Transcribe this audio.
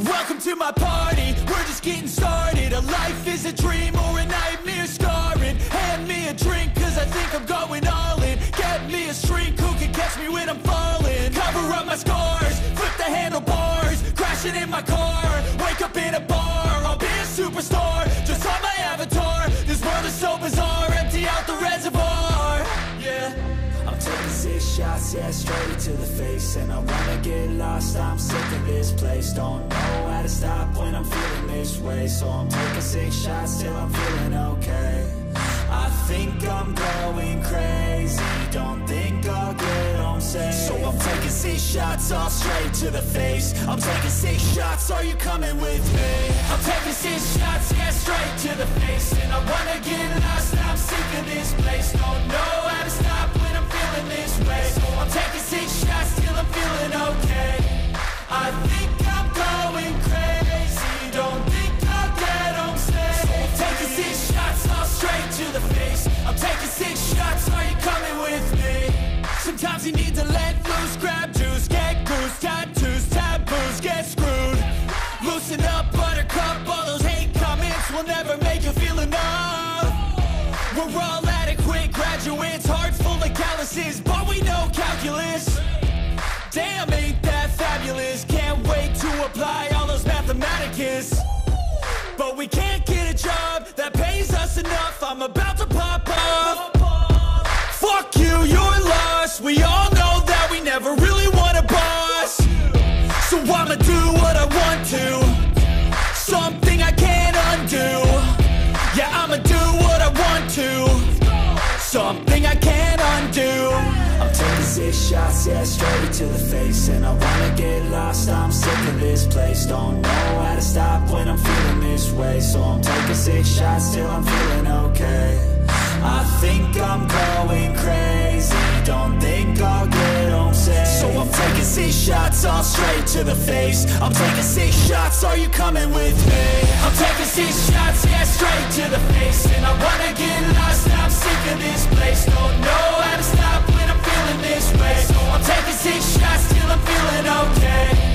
Welcome to my party, we're just getting started. A life is a dream or a nightmare scarring. Hand me a drink cause I think I'm going all in. Get me a shrink who can catch me when I'm falling. Cover up my scars, flip the handlebars. Crashing in my car, wake up in a bar. I'll be a superstar, just on my avatar. This world is so bizarre, empty out the reservoir. Yeah, I'm taking 6 shots, yeah, straight to the face. And I wanna get lost, I'm sick of this place. Don't know how to stop when I'm feeling this way. So I'm taking 6 shots till I'm feeling okay. I think I'm going crazy, don't think I'll get home safe. So I'm taking 6 shots, all straight to the face. I'm taking 6 shots, are you coming with me? I'm taking 6 shots, yeah, straight to the face. And I wanna get lost, I'm sick of this place. Don't know how to stop when I'm feeling this way. So I'm taking 6 shots till I'm feeling okay. I think I'm going crazy, don't think I'll get home safe. So I'm taking 6 shots, all straight to the face. I'm taking 6 shots, are you coming with me? Sometimes you need to let loose, grab juice, get goose, tattoos, taboos, get screwed. Loosen up, buttercup, all those hate comments will never make you feel enough. We're all adequate graduates, heart full of calluses, but we know calculus. Damn, ain't that fabulous? Can't wait to apply all those mathematicus. But we can't get a job that pays us enough. I'm about to pop up. Fuck you, you're lost. We all know that we never really want a boss. So I'ma do what I want to, something I can't undo. Yeah, I'ma do what I want to, something I can't undo. I'm taking 6 shots, yeah, straight to the face. And I wanna get lost, I'm sick of this place. Don't know how to stop when I'm feeling this way. So I'm taking 6 shots till I'm feeling okay. I think I'm going crazy, don't think I'll get home safe. So I'm taking 6 shots, all straight to the face. I'm taking 6 shots, are you coming with me? I'm taking 6 shots, yeah, straight to the face. And I wanna get lost, I'm sick of this place. Don't know how to stop when I'm feeling this way. So I'm taking 6 shots till I'm feeling okay.